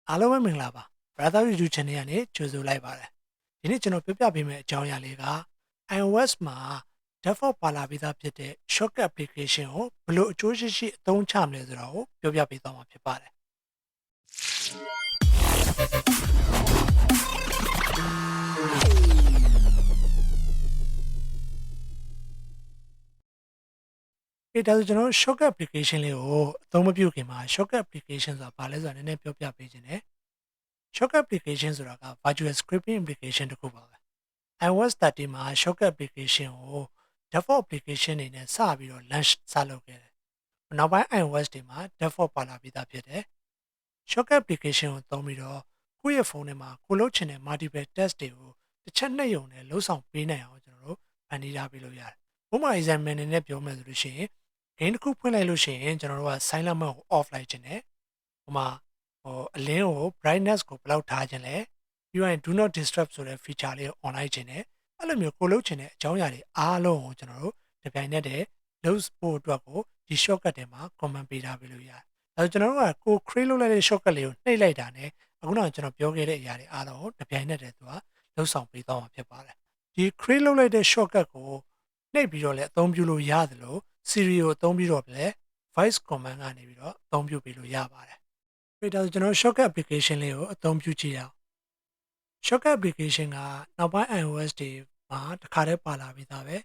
အားလုံးပဲမင်္ဂလာပါ Brother YouTube Channel ကနေကြိုဆိုလိုက်ပါတယ်ဒီနေ့ကျွန်တော်ပြပြပေးမယ့်အကြောင်းအရာလေးက iOS မှာ default ပါလာပြီးသားဖြစ်တဲ့ shortcut application ကိုဘယ်လိုအကျိုးရှိရှိအသုံးချမလဲဆိုတာကိုပြောပြပေးသွားမှာဖြစ်ပါတယ်ဒါဆိုကျွန်တော် shortcut application လေးကိုအသုံးမပြုခင်မှာ shortcut application ဆိုတာဘာလဲဆိုတာနည်းနည်းပြောပြပေးခြင်းတယ် shortcut application ဆိုတာက virtual scripting application တစ်ခုပါပဲ iOS 13မှာ shortcut application ကို default application အနေနဲ့စပြီးတော့ launch စလုပ်ခဲ့တယ်။နောက်ပိုင်း iOS တွေမှာ default ပါလာပြီးသားဖြစ်တယ်။ shortcut application ကိုသုံးပြီးတော့ကိုယ့်ရဲ့ဖုန်းထဲမှာကိုလုပ်ချင်တဲ့ multiple task တွေကိုတစ်ချက်နှိပ်ရုံနဲ့လုပ်ဆောင်ပေးနိုင်အောင်ကျွန်တော်တို့ဖန်တီးထားပေးလို့ရတယ်။ဥပမာ example အနေနဲ့ပြောမယ်ဆိုလို့ရှိရင် game တစ်ခုဖွင့်လိုက်လို့ရှိရင်ကျွန်တော်တို့က silent mode ကို off လိုက်ခြင်းနဲ့ဟိုမှာအလင်းကို brightness ကိုဘယ်လောက်ထားခြင်းလဲပြီးရင် do not disturb ဆိုတဲ့ feature လေးကို on လိုက်ခြင်းနဲ့အဲ့လိုမျိုးကိုလုပ်ချင်တဲ့အကြောင်းအရာတွေအားလုံးကိုကျွန်တော်တို့ဒီပြိုင်နဲ့တည်းလုပ်ဖို့အတွက်ကိုဒီ shortcut ထဲမှာ comment ပေးထားပေးလို့ရတယ်။အဲကျွန်တော်တို့ကကို create လုပ်လိုက်တဲ့ shortcut လေးကိုနှိပ်လိုက်တာနဲ့အခုနကကျွန်တော်ပြောခဲ့တဲ့အရာတွေအားလုံးကိုဒီပြိုင်နဲ့တည်းသူကလုပ်ဆောင်ပေးသွားမှာဖြစ်ပါတယ်။ဒီ create လုပ်လိုက်တဲ့ shortcut ကိုနှိပ်ပြီးတော့လည်းအသုံးပြုလို့ရတယ်လို့ Siri ကိုအသုံးပြုတော့လည်း voice command ကနေပြီးတော့အသုံးပြုပေးလို့ရပါတယ်။ဒါဆိုကျွန်တော် shortcut application လေးကိုအသုံးပြုကြည့်အောင် shortcut application ကနောက်ပိုင်း iOS တွေမှာတခါတည်းပါလာပြီးသားပဲ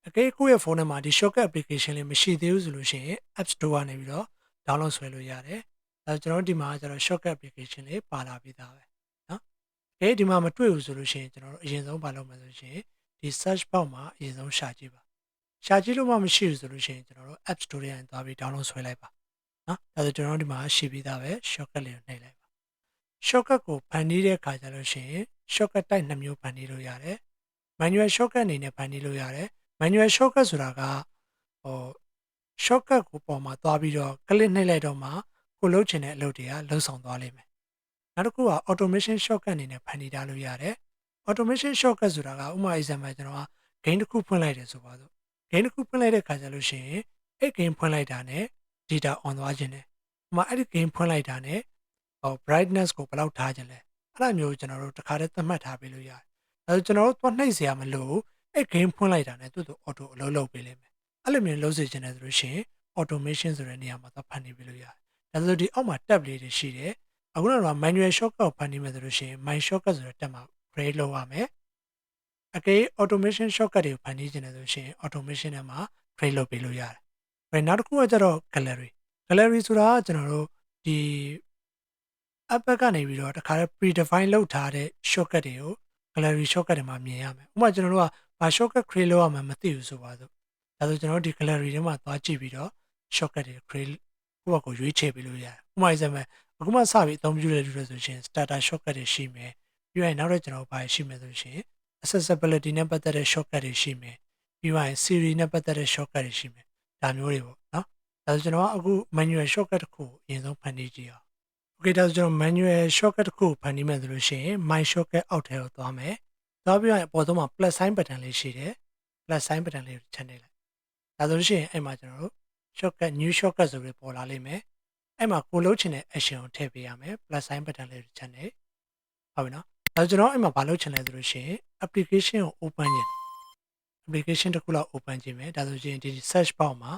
အကယ်ကိုယ့်ရဲ့ဖုန်းထဲမှာဒီ shortcut application လေးမရှိသေးဘူးဆိုလို့ရှိရင် App Store ကနေပြီးတော့ download ဆွဲလို့ရတယ်အဲကျွန်တော်ဒီမှာကျတော့ shortcut application လေးပါလာပြီးသားပဲเนาะဒီမှာမတွေ့ဘူးဆိုလို့ရှိရင်ကျွန်တော်တို့အရင်ဆုံးဘာလုပ်မလဲဆိုရင်ဒီ search box မှာအရင်ဆုံးရှာကြည့်ပါရှာကြည့်လို့မှမရှိဘူးဆိုလို့ရှိရင်ကျွန်တော်တို့ App Store ကနေသွားပြီး download ဆွဲလိုက်ပါနော်ဒါဆိုကျွန်တော်တို့ဒီမှာရှိပြီးသားပဲ shortcut လေးကိုနှိပ်လိုက်ပါ shortcut ကိုဖန်တီးတဲ့အခါကျလို့ရှိရင် shortcut type 2မျိုးဖန်တီးလို့ရတယ် manual shortcut အနေနဲ့ဖန်တီးလို့ရတယ် manual shortcut ဆိုတာကshortcut ကိုပေါ်မှာသွားပြီးတော့ click နှိပ်လိုက်တော့မှကိုလုပ်ချင်တဲ့အလုပ်တွေကလုပ်ဆောင်သွားလိမ့်မယ်နောက်တစ်ခုက automation shortcut အနေနဲ့ဖန်တီးထားလို့ရတယ် automation shortcut ဆိုတာကဥပမာ example ကျွန်တော်က game တစ်ခုဖွင့်လိုက်တယ်ဆိုပါစို့ game တစ်ခုဖွင့်လိုက်တဲ့အခါကျလို့ရှိရင်အဲ့ game ဖွင့်လိုက်တာနဲ့ data on သွားခြင်းတယ်ဥပမာအဲ့ဒီ game ဖွင့်လိုက်တာနဲ့brightness ကိုဘယ်လောက်ထားခြင်းလဲအဲ့လိုမျိုးကျွန်တော်တို့တခါတည်းသတ်မှတ်ထားပေးလို့ရတယ်အဲကျွန်တော်တို့သွားနှိပ်เสียမလို့အဲ့ game ဖွင့်လိုက်တာနဲ့သူ့သူ auto အလုပ်လုပ်ပေးလိမ့်မယ်အဲ့လိုမျိုးလုပ်စေချင်တယ်ဆိုလို့ရှိရင် automation ဆိုတဲ့နေရာမှာသွားဖန်တီးပေးလို့ရတယ်ဒါဆိုဒီအောက်မှာ tab လေးတွေရှိတယ်အခုတော့ manual shortcut ကိုဖန်တီးမယ်ဆိုလို့ရှိရင် my shortcut ဆိုတဲ့ tab မှာ create လုပ်ရမယ်အကယ် automation shortcut တွေကိုဖန်တီးချင်တယ်ဆိုလို့ရှိရင် automation ထဲမှာ create လုပ်ပေးလို့ရတယ်နောက်တစ်ခုကကျတော့ gallery ဆိုတာကကျွန်တော်တို့ဒီ app ကနေပြီးတော့တခါတည်း predefine လုပ်ထားတဲ့ shortcut တွေကို gallery shortcut တွေမှာမြင်ရမယ်ဥပမာကျွန်တော်တို့ကဘာ shortcut create လုပ်ရမှန်းမသိဘူးဆိုပါစို့ဒါဆိုကျွန်တော်တို့ဒီ gallery ထဲမှာသွားကြည့်ပြီးတော့ shortcut တွေ create ကိုယ့်ဘာကိုရွေးချယ်ပေးလို့ရတယ်ဥပမာ example အခုမှစပြီးအသုံးပြုတဲ့လူတွေဆိုရင် starter shortcut တွေရှိမယ်ပြီးရင်နောက်တော့ကျွန်တော်ဘာရှိမယ်ဆိုရင် accessibility နဲ့ပတ်သက်တဲ့ shortcut တွေရှိမယ်ပြီးရင် Siri နဲ့ပတ်သက်တဲ့ shortcut တွေရှိမယ်ဒါမျိုးတွေပေါ့နော်ဒါဆိုကျွန်တော်ကအခု manual shortcut တစ်ခုအရင်ဆုံးဖန်တီးကြည့်အောင်Okay ဒါဆိုကျွန်တော် manual shortcut တစ်ခုဖန်တီးမယ်ဆိုလို့ရှိရင် my shortcut အောက်ထဲကိုသွားမယ်။သွားပြီးရင်အပေါ်ဆုံးမှာ plus sign button လေးရှိတယ်။ plus sign button လေးကိုချက်နေလိုက်။ဒါဆိုလို့ရှိရင်အဲ့မှာကျွန်တော်တို့ shortcut new shortcut ဆိုပြီးပေါ်လာလိမ့်မယ်။အဲ့မှာကိုလုပ်ချင်တဲ့ action ကိုထည့်ပေးရမယ်။ plus sign button လေးကိုချက်နေ။ဟုတ်ပြီနော်။ဒါဆိုကျွန်တော်အဲ့မှာဘာလုပ်ချင်လဲဆိုလို့ရှိရင် application ကို open ခြင်း application တစ်ခုလောက် open ခြင်းပဲ။ဒါဆိုရင်ဒီ search box မှာ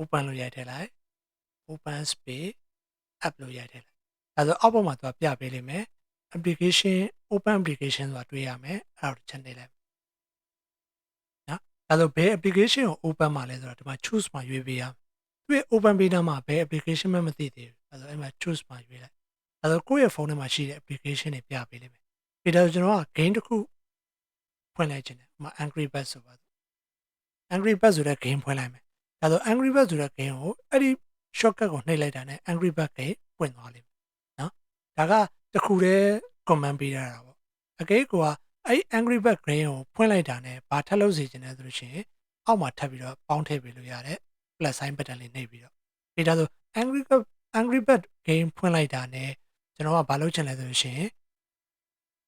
open လို့ရိုက်ထည့်လိုက်။ open space app လို့ရိုက်ထည့်လိုက်အဲဆိုအောက်ဘက်မှာသူကပြပေးလိမ့်မယ် application open application ဆိုတာတွေ့ရမယ်အဲ့ဒါကိုချက်နေလိုက်နော်အဲဆိုဘယ် application ကို open မှာလဲဆိုတော့ဒီမှာ choose မှာရွေးပေးရမယ်သူ့ open ပေးတာမှာဘယ် application မှမသိသေးဘူးအဲဆိုအဲ့မှာ choose မှာရွေးလိုက်အဲဆိုကိုယ့်ရဲ့ဖုန်းထဲမှာရှိတဲ့ application တွေပြပေးလိမ့်မယ်ပြီးတော့ကျွန်တော်က game တစ်ခုဖွင့်လိုက်ခြင်းတယ်ဥပမာ Angry Birds ဆိုပါစို့ Angry Birds ဆိုတဲ့ game ဖွင့်လိုက်မယ်အဲဆို Angry Birds ဆိုတဲ့ game ကိုအဲ့ဒီ shortcut ကိုနှိပ်လိုက်တာနဲ့ Angry Birds game ပွင့်သွားလိမ့်မယ်နော်ဒါကတခုတည်း comment ပေးရတာပေါ့အကယ်ကိုကအဲ့ Angry Bird Green ကိုဖွင့်လိုက်တာနဲ့ဘာထပ်လို့စီခြင်းလဲဆိုလို့ရှိရင်အောက်မှာထပ်ပြီးတော့ပေါင်းထည့်ပေးလို့ရတယ် plus sign button လေးနှိပ်ပြီးတော့ဒါဆို Angry Bird Game ဖွင့်လိုက်တာနဲ့ကျွန်တော်ကဘာလုပ်ချင်လဲဆိုလို့ရှိရင်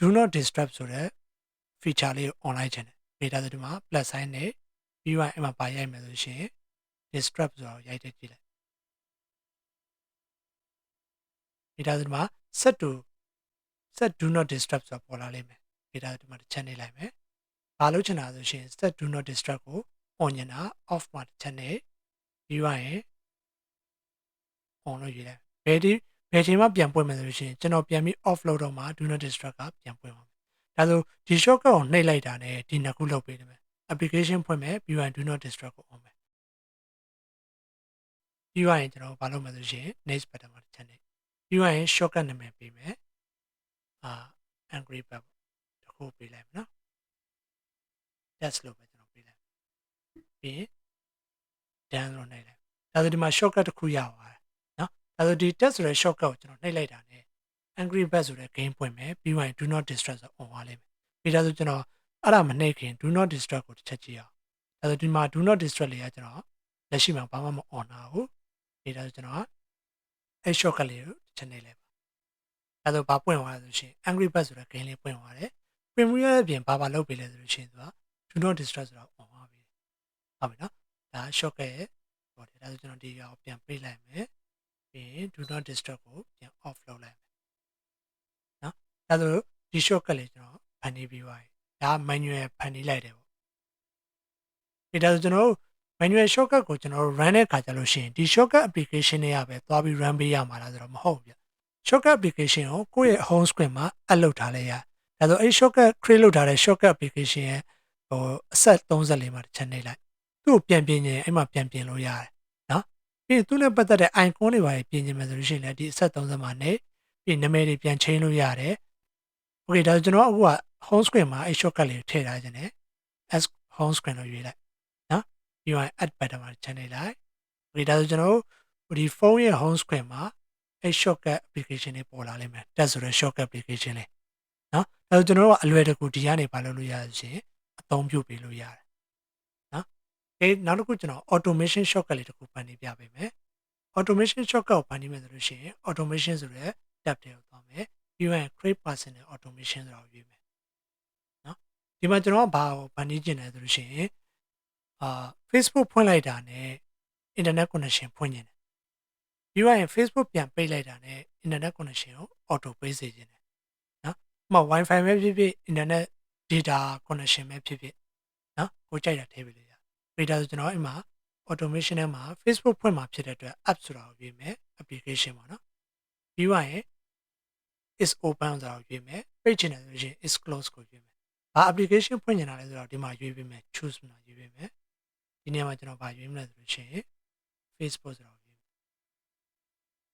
do not disturb ဆိုတဲ့ feature လေးကို online ချင်တယ်ဒါဆိုဒီမှာ plus sign နဲ့ပြီးရင်အဲ့မှာပါရိုက်မယ်ဆိုလို့ရှိရင် disturb ဆိုတော့ရိုက်တဲ့ကြည့်လိုက်ဒါဆိုဒီမှာ set do not disturb ဆိုတာပေါ်လာလိမ့်မယ်။ data ဒီမှာတစ်ချက်နေလိုက်မယ်။ဘာလို့ချင်တာဆိုရှင် set do not disturb ကို on ညင်တာ off မှာတစ်ချက်နေပြီးသွားရင် on လို့ရေးလိုက်ဘယ်ချိန်မှပြန်ပွင့်မယ်ဆိုလို့ရှိရင်ကျွန်တော်ပြန်ပြီး off လုပ်တော့မှ do not disturb ကပြန်ပွင့်ပါမယ်။ဒါဆိုဒီ shortcut ကိုနှိပ်လိုက်တာနဲ့ဒီနှစ်ခုလုပ်ပေးတယ်မယ်။ application ဖွင့်မယ်ပြီးရင် do not disturb ကို on မယ်။ပြီးရင်ကျွန်တော်ဘာလုပ်မလဲဆိုရှင် next button မှာတစ်ချက်နေပြီးရင် shortcut နာမည်ပေးမယ်။ angry bird တခုပေးလိုက်မယ်နော်။ test လို့ပဲကျွန်တော်ပေးလိုက်ပြီးရင် done လို့နှိပ်လိုက်ဒါဆိုဒီမှာ shortcut တစ်ခုရပါတယ်နော်။ဒါဆိုဒီ test ဆိုတဲ့ shortcut ကိုကျွန်တော်နှိပ်လိုက်တာနဲ့ angry bird ဆိုတဲ့ game ပွင့်မယ်ပြီးရင် do not disturb ဆို on သွားလိမ့်မယ်။ပြီးဒါဆိုကျွန်တော်အဲ့ဒါမနှိပ်ခင် do not disturb ကိုတစ်ချက်ကြည့်အောင်။ဒါဆိုဒီမှာ do not disturb လေးကကျွန်တော်လက်ရှိမှာဘာမှမ on တာဘူး။ပြီးဒါဆိုကျွန်တော်အဲ့ shortcut လေးကိုတစ်ချက်နှိပ်လိုက်ပါ။ဒါဆိုဘာပွင့်သွားလဲဆိုရှင် angry bird ဆိုတဲ့ game လေးပွင့်သွားတယ်။ပွင့်မှုရတဲ့အပြင်ဘာလုပ်ပေးလဲဆိုလို့ရှိရင်သူက do not disturb ဆိုတာ on သွားပြီ။ဟုတ်ပြီနော်။ဒါ shortcut ရဲ့ဟောတယ်ဒါဆိုကျွန်တော်ဒီရောပြန်ပေးလိုက်မယ်ပြီးရင် do not disturb ကိုပြန် off လုပ်လိုက်မယ်နော်ဒါဆိုဒီ shortcut လေးကျွန်တော်ဖန်တီးပြီးပါပြီဒါ manual ဖန်တီးလိုက်တယ်ပေါ့ဒီဒါဆိုကျွန်တော် manual shortcut ကိုကျွန်တော် run တဲ့ခါကျလို့ရှိရင်ဒီ shortcut application တွေကပဲသွားပြီး run ပေးရမှာလားဆိုတော့မဟုတ်ဘူးဗျ shortcut application ကိုကိုယ့်ရဲ့ home screen မှာ add လုပ်ထားလိုက်ရဒါဆိုအဲ့ shortcut create လုပ်ထားတဲ့ shortcut application ရဲ့ဟိုအဆက်34မှာတစ်ချက်နှိပ်လိုက်သူ့ကိုပြန်ပြင်ရင်အဲ့မှာပြန်ပြင်လို့ရတယ်နော်ပြီးသူ့နဲ့ပတ်သက်တဲ့ icon တွေပါပြင်ချင်မယ်ဆိုလို့ရှိရင်လည်းဒီအဆက်30မှာနေပြီးနာမည်တွေပြန် change လို့ရတယ် okay ဒါဆိုကျွန်တော်အခုက home screen မှာအဲ့ shortcut လေးကိုထည့်ထားခြင်းနဲ့ as home screen လို့ရွေးလိုက်နော်ပြီးရင် add button မှာ channel လိုက် okay ဒါဆိုကျွန်တော်ဒီဖုန်းရဲ့ home screen မှာအဲ့ shortcut application တွေပေါ်လာလိမ့်မယ် test ဆိုတဲ့ shortcut application လေးနော်ဒါဆိုကျွန်တော်တို့ကအလွယ်တကူဒီကနေဘာလုပ်လို့ရလဲဆိုရင်အသုံးပြုပေးလို့ရတယ်နော်နောက်တစ်ခုကျွန်တော် automation shortcut လေးတစ်ခုဖန်တီးပြပေးမယ် automation shortcut ကိုဖန်တီးမယ်ဆိုလို့ရှိရင် automation ဆိုတဲ့ tab တွေကိုသွားမယ်ပြီးရင် create personal automation ဆိုတာကိုရွေးမယ်နော်ဒီမှာကျွန်တော်ကဘာကိုဖန်တီးကျင်လဲဆိုလို့ရှိရင်Facebook ဖွင့်လိုက်တာနဲ့ internet connection ဖွင့်ကျင်တယ်ပြီးရင် Facebook ပြန်ပိတ်လိုက်တာနဲ့ internet connection ကို auto ပေးစေခြင်းတယ်နော်ဥပမာ Wi-Fi ပဲဖြစ်ဖြစ် internet data connection ပဲဖြစ်ဖြစ်နော်ကိုကြိုက်တာထည့်ပေးလို့ရပြီဒါဆိုကျွန်တော်အိမ်မှာ automation ထဲမှာ Facebook ဖွင့်မှာဖြစ်တဲ့အတွက် app ဆိုတာကိုရွေးမယ် application ပေါ့နော်ပြီးရင် is open ဆိုတာကိုရွေးမယ်ပိတ်ချင်တယ်ဆိုရင် is close ကိုရွေးမယ်ဘာ application ဖွင့်နေတာလဲဆိုတော့ဒီမှာရွေးပေးမယ် choose မှာရွေးပေးမယ်ဒီနေရာမှာကျွန်တော်ဗာရွေးမလဲဆိုလို့ရှိရင် Facebook ဆိုတာကိုရွေး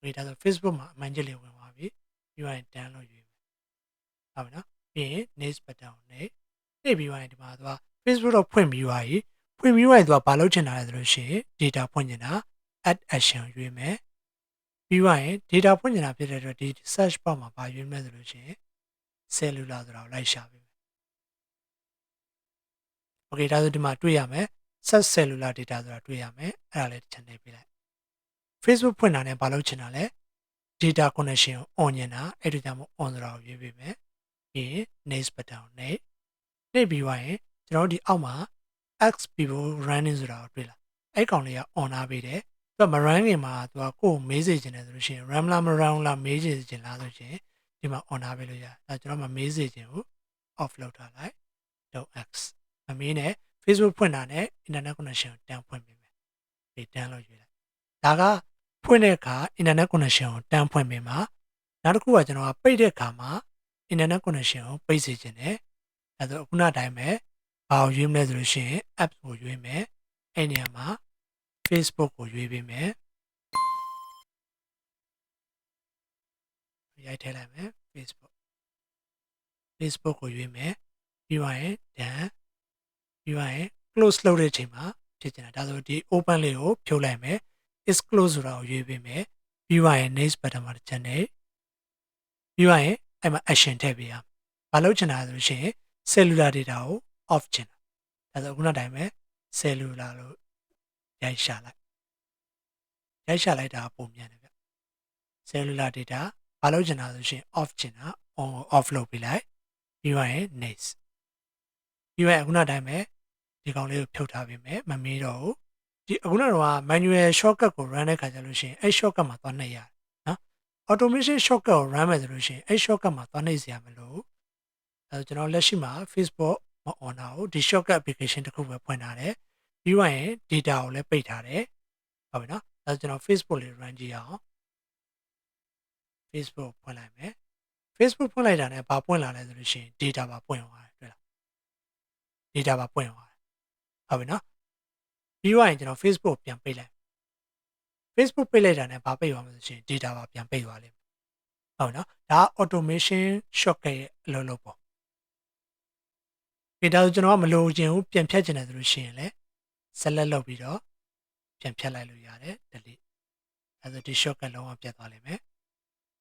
မယ်ဒါဆို Facebook မှာအမှန်ကြီးလေးဝင်သွားပြီပြီးရင် done လို့ရွေးမယ်ဟုတ်ပြီနော်ပြီးရင် next button ကိုနှိပ်ပြီးရင်ဒီမှာသူက Facebook တော့ဖွင့်ပြီးသွားပြီဖွင့်ပြီးသွားရင်သူကဘာလုပ်ချင်တာလဲဆိုလို့ရှိရင် data ဖွင့်ချင်တာ add action ရွေးမယ်ပြီးရင် data ဖွင့်ချင်တာဖြစ်တဲ့အတွက်ဒီ search bar မှာဘာရွေးမလဲဆိုလို့ရှိရင် cellular ဆိုတာကိုလိုက်ရှာပေးမယ် okay ဒါဆိုဒီမှာတွေ့ရမယ် set cellular data ဆိုတာတွေ့ရမယ်အဲ့ဒါလေးတစ်ချက်နှိပ်ပေးလိုက် Facebook ဖွင့်တာနဲ့ဘာလုပ်ချင်တာလဲ data connection ကို on ညင်တာအဲ့ဒါကြောင့်မို့ on ဆိုတာကိုရွေးပေးမယ်ပြီးရင် next button ကိုနှိပ်ပြီးရင်ကျွန်တော်တို့ဒီအောက်မှာ X people running ဆိုတာကိုတွေ့လားအဲ့ကောင်လေးက on ထားပေးတယ်သူကမ run ခင်မှာသူကကိုယ်မေးစေချင်တယ်ဆိုလို့ရှိရင် run လားမ run လားမေးစေချင်လားဆိုရင်ဒီမှာ on ထားပေးလို့ရတယ်ဒါကျွန်တော်မမေးစေချင်ဘူး off လုပ်ထားလိုက် .x မမေးနဲ့ Facebook ဖွင့်တာနဲ့ internet connection ကိုတန်းဖွင့်ပေးမယ်ဒီတန်းလို့ရွေးလိုက်ဒါကဖွင့်တဲ့အခါ internet connection ကိုတန်းဖွင့်ပေးမှာနောက်တစ်ခုကကျွန်တော်ကပိတ်တဲ့အခါမှာ internet connection ကိုပိတ်စေချင်တယ်အဲဒါခုနအတိုင်းပဲဘာကိုရွေးမလဲဆိုလို့ရှိရင် app ကိုရွေးမယ်အဲ့နေရာမှာ Facebook ကိုရွေးပေးမယ်ရိုက်ထည့်လိုက်မယ် Facebook ကိုရွေးမယ်ပြီးရင် done ပြီးရင် close လုပ်တဲ့အချိန်မှာဖြစ်နေတာဒါဆိုဒီ open လေးကိုဖြုတ်လိုက်မယ် is close ဆိုတာကိုရွေးပေးမယ်ပြီးရင် next button မှာတစ်ချက်နဲ့ပြီးရင်အဲ့မှာ action ထည့်ပေးရမယ်ဘာလုပ်ချင်တာလဲဆိုလို့ရှိရင် cellular data ကို off ချင်တာဒါဆိုခုနတိုင်းပဲ cellular လို့ရိုက်ရှာလိုက်တာပုံမြန်တယ်ဗျ cellular data ဘာလုပ်ချင်တာဆိုရှင် off ချင်တာ on off လုပ်ပေးလိုက်ပြီးရင် next ပြီးရင်ခုနတိုင်းပဲဒီကောင်လေးကိုဖြုတ်ထားပေးမယ်မမေးတော့ဘူးဒီအခုနကတော့ manual shortcut ကို run တဲ့ခါကျလို့ရှိရင်အဲ့ shortcut မှာသွားနှိပ်ရတယ်နော် automation shortcut ကို run မယ်ဆိုလို့ရှိရင်အဲ့ shortcut မှာသွားနှိပ်စရာမလိုဘူးကျွန်တော်လက်ရှိမှာ Facebook မ on တာကိုဒီ shortcut application တစ်ခုပဲဖွင့်ထားတယ်ပြီးသွားရင် data ကိုလည်းပိတ်ထားတယ်ဟုတ်ပြီနော်ကျွန်တော် Facebook လေး run ကြည့်အောင် Facebook ဖွင့်လိုက်မယ် Facebook ဖွင့်လိုက်တာနဲ့ဘာပွင့်လာလဲဆိုလို့ရှိရင် data ပါပွင့်သွားတယ်တွေ့လား data ပါပွင့်သွားတယ်ဟုတ်ပြီနော်ပြီးသွားရင်ကျွန်တော် Facebook ပြန်ပိတ်လိုက် Facebook ပိတ်လိုက်တာနဲ့ဘာပိတ်သွားမလဲဆိုရင် data ပါပြန်ပိတ်သွားလိမ့်မယ်ဟုတ်နော်ဒါ automation shortcut ရဲ့အလုပ်လုပ်ပေါ့ဒီဒါဆိုကျွန်တော်ကမလိုချင်ဘူးပြန်ဖြတ်ချင်တယ်ဆိုလို့ရှိရင်လည်း select လုပ်ပြီးတော့ပြန်ဖြတ်လိုက်လို့ရတယ် delete အဲဆိုဒီ shortcut လုံးဝပြတ်သွားလိမ့်မယ်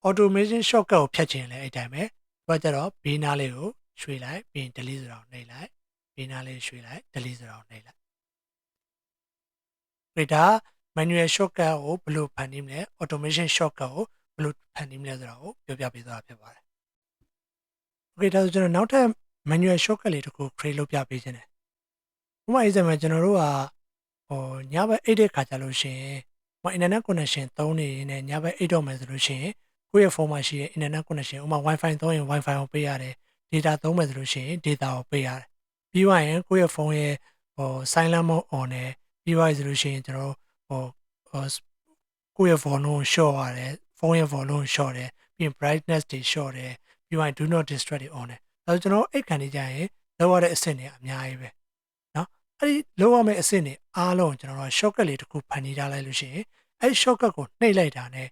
automation shortcut ကိုဖြတ်ချင်လည်းအဲ့တိုင်းပဲဘာကြတော့ဘေးနားလေးကိုရွှေ့လိုက်ပြီးရင် delete ဆိုတာကိုနှိပ်လိုက်ဘေးနားလေးရွှေ့လိုက် delete ဆိုတာကိုနှိပ်လိုက်ဒါ manual shortcut ကိုဘယ်လိုဖန်တီးမလဲ automation shortcut ကိုဘယ်လိုဖန်တီးမလဲဆိုတာကိုပြောပြပေးသွားတာဖြစ်ပါတယ် Okay ဒါဆိုကျွန်တော်နောက်ထပ် manual shortcut လေးတစ်ခု create လုပ်ပြပေးခြင်းတယ်ဥပမာအဲ့မှာကျွန်တော်တို့ကညဘက်အိတ်တဲ့ခါကြလို့ရှိရင်internet connection သုံးနေရင်ညဘက်အိတ်တော့မယ်ဆိုလို့ရှိရင်ကိုယ့်ရဲ့ဖုန်းမှာရှိတဲ့ internet connection ဥပမာ wifi သုံးရင် wifi ကိုပေးရတယ် data သုံးမယ်ဆိုလို့ရှိရင် data ကိုပေးရတယ်ပြီးသွားရင်ကိုယ့်ရဲ့ဖုန်းရဲ့silent mode on နဲ့ပြီးသွားပြီဆိုလို့ရှိရင်ကျွန်တော်ကိုယ့်ရဲ့ volume ကို short ရတယ်ဖုန်းရဲ့ volume ကို short တယ်ပြီးရင် brightness တွေ short တယ်ပြီးသွားရင် do not disturb တွေ on တယ်ဒါဆိုကျွန်တော်အိတ်ခံနေကြရင်လောက်ရတဲ့အဆင့်တွေအများကြီးပဲနော်အဲ့ဒီလောက်ရမယ့်အဆင့်တွေအားလုံးကျွန်တော်တို့ shortcut လေးတစ်ခုဖန်တီးထားလိုက်လို့ရှိရင်အဲ့ shortcut ကိုနှိပ်လိုက်တာနဲ့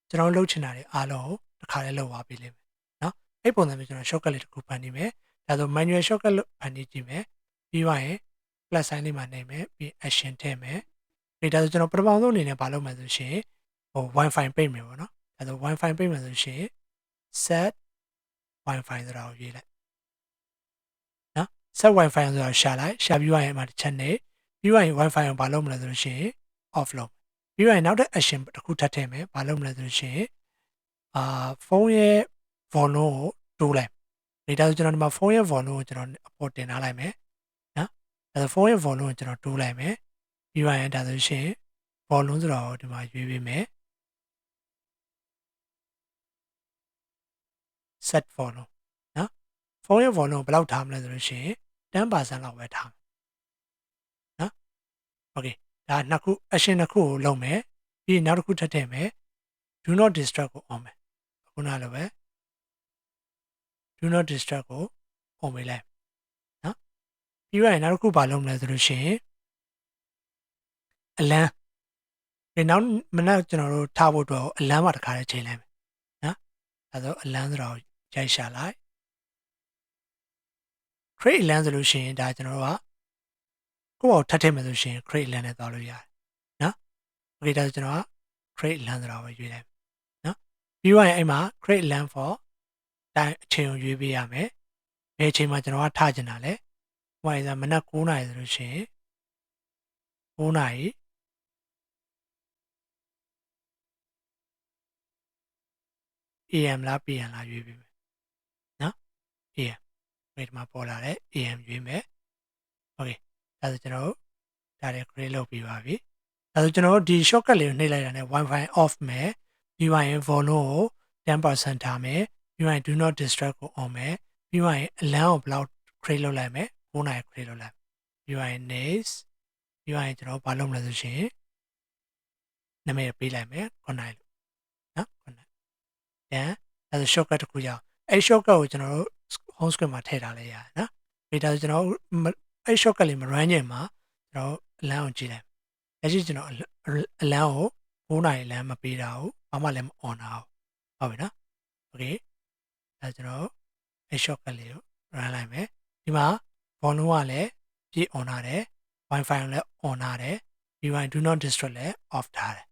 ကျွန်တော်လုပ်ချင်တာတွေအားလုံးကိုတစ်ခါလေးလုပ်သွားပေးလိမ့်မယ်နော်အဲ့ပုံစံမျိုးကျွန်တော် shortcut လေးတစ်ခုဖန်တီးမယ်ဒါဆို manual shortcut ဖန်တီးကြည့်မယ်ပြီးသွားရင် plus sign လေးမှာနှိပ်မယ်ပြီး action ထည့်မယ်ဒါဆိုကျွန်တော်ပထမဆုံးအနေနဲ့မလုပ်မယ်ဆိုရှင်wifi ပိတ်မယ်ပေါ့နော်ဒါဆို wifi ပိတ်မယ်ဆိုရှင် set wifi ဆိုတာကိုရေးလိုက်နော် set wifi ဆိုတာရှာလိုက်ရှာပြီးသွားရင်ဒီချက်နဲ့ပြီးသွားရင် wifi ကိုဘာလုပ်မလဲဆိုလို့ရှိရင် off လုပ်ပြီးသွားရင်နောက်ထပ် action တစ်ခုထပ်ထည့်မယ်ဘာလုပ်မလဲဆိုလို့ရှိရင်ဖုန်းရဲ့ volume ကိုတိုးလိုက်ဒါဆိုကျွန်တော်ဒီမှာဖုန်းရဲ့ volume ကိုကျွန်တော်အပေါ်တင်ထားလိုက်မယ်နော်ဒါဆိုဖုန်းရဲ့ volume ကိုကျွန်တော်တိုးလိုက်မယ်ပြီးသွားရင်ဒါဆိုရှင် volume ဆိုတာကိုဒီမှာရွေးပေးမယ် set volume နော်ဖုန်းရဲ့ volume ကိုဘယ်လောက်ထားမလဲဆိုလို့ရှိရင်10% လောက်ပဲထားမယ်နော် okay ဒါနှစ်ခု action နှစ်ခုကိုလုပ်မယ်ပြီးနောက်တစ်ခုထပ်ထည့်မယ် do not disturb ကို on မယ်ခုနလိုပဲ do not disturb ကို on ပေးလိုက်နော်ပြီးရင်နောက်တစ်ခုဘာလုပ်မလဲဆိုလို့ရှိရင်အလန်းဒီနောက်မနက်ကျွန်တော်တို့ထားဖို့အတွက်အလန်းမှာတစ်ခါလေးချိန်လိုက်မယ်နော်အဲဆိုအလန်းဆိုတာကိုရိုက်ရှာလိုက် create အလန်းဆိုလို့ရှိရင်ဒါကျွန်တော်တို့ကကိုယ့်ဘာကိုထပ်ထည့်မယ်ဆိုရှင် create အလန်းနဲ့သွားလို့ရတယ်နော် okay ဒါဆိုကျွန်တော်က create အလန်းဆိုတာကိုရွေးလိုက်နော်ပြီးတော့အဲ့မှာ create land for တိုင်းအချိန်ကိုရွေးပေးရမယ်ဘယ်အချိန်မှာကျွန်တော်ကထားချင်တာလဲဟိုကမနက်9:00နာရီဆိုလို့ရှိရင်9:00နာရီ AM လား PM လားရွေးပေးမယ်နော် AM ဒီမှာပေါ်လာတဲ့ AM ရွေးမယ် okay ဒါဆိုကျွန်တော်တို့ဒါလည်း create လုပ်ပြီးပါပြီဒါဆိုကျွန်တော်တို့ဒီ shortcut လေးကိုနှိပ်လိုက်တာနဲ့ wifi off မယ်ပြီးသွားရင် volume ကို10% ထားမယ်ပြီးသွားရင် do not disturb ကို on မယ်ပြီးသွားရင်အလန်းကိုဘယ်လောက် create လုပ်လိုက်မယ်9:00နာရီ create လုပ်လိုက်ပြီးသွားရင် next ပြီးသွားရင်ကျွန်တော်ဘာလုပ်မလဲဆိုရှင်နာမည်ပေးလိုက်မယ်9:00နာရီနော်9:00နာရီဒါဆို shortcut တစ်ခုရအောင်အဲ့ shortcut ကိုကျွန်တော်တို့ home screen မှာထည့်ထားလိုက်ရတယ်နော်ဒါဆိုကျွန်တော်အဲ့ shortcut လေးမ run ချိန်မှာကျွန်တော်အလန်းကိုကြည့်လိုက်လက်ရှိကျွန်တော်အလန်းကို9:00နာရီလမ်းမပေးတာဘူးဘာမှလည်းမ on တာဘူးဟုတ်ပြီနော် okay ဒါကျွန်တော်အဲ့ shortcut လေးကို run လိုက်မယ်ဒီမှာ volume ကလည်းပြည့် on ထားတယ် wifi ကိုလည်း on ထားတယ်ပြီးရင် do not disturb လည်း off ထားတယ်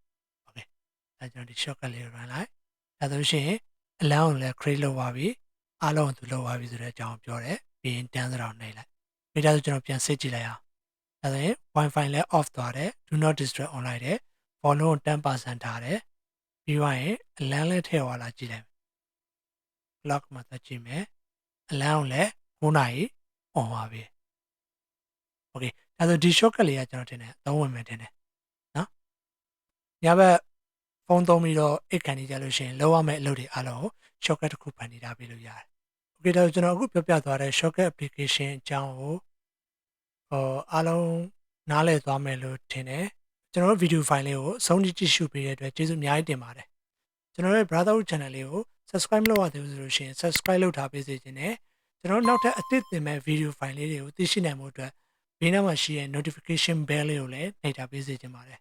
okay ဒါကျွန်တော်ဒီ shortcut လေးကို run လိုက်ဒါဆိုရှင်အလန်းကိုလည်း create လုပ်ပါပြီအားလုံးကိုသူလုပ်ပါပြီဆိုတဲ့အကြောင်းပြောတယ်ပြီးရင်တန်းစရာကိုနှိပ်လိုက်ပြီးဒါဆိုကျွန်တော်ပြန်စစ်ကြည့်လိုက်အောင်ဒါဆိုရင် wifi လည်း off သွားတယ် do not disturb on လိုက်တယ် volume ကို10% ထားတယ်ပြီးသွားရင်အလန်းလည်းထည့်သွားလာကြည့်လိုက် clock မှာသက်ကြည့်မယ်အလန်းကိုလည်း9:00နာရီ on ပါပြီ okay ဒါဆိုဒီ shortcut လေးကကျွန်တော်တင်တယ်အသုံးဝင်မယ်တင်တယ်နော်ညဘက် ဖုန်းသုံးပြီးတော့အိတ်ခံနေကြလို့ရှိရင်လောက်ရမယ့်အလုပ်တွေအားလုံးကို shortcut တစ်ခုဖန်တီးထားပေးလို့ရတယ်။ Okay ဒါဆိုကျွန်တော်အခုပြောပြသွားတဲ့ shortcut application အကြောင်းကိုအားလုံးနားလည်သွားမယ်လို့ထင်တယ်။ကျွန်တော်တို့ video file လေးကိုအဆုံးထိကြည့်ရှုပေးတဲ့အတွက်ကျေးဇူးအများကြီးတင်ပါတယ်။ကျွန်တော်ရဲ့ brotherhood channel လေးကို subscribe လုပ်ရသေးဘူးဆိုလို့ရှိရင် subscribe လုပ်ထားပေးစေချင်တယ်။ကျွန်တော်နောက်ထပ်အသစ်တင်မဲ့ video file လေးတွေကိုသိရှိနိုင်မှုအတွက်ဘေးနားမှာရှိတဲ့ notification bell လေးကိုလည်းနှိပ်ထားပေးစေချင်ပါတယ်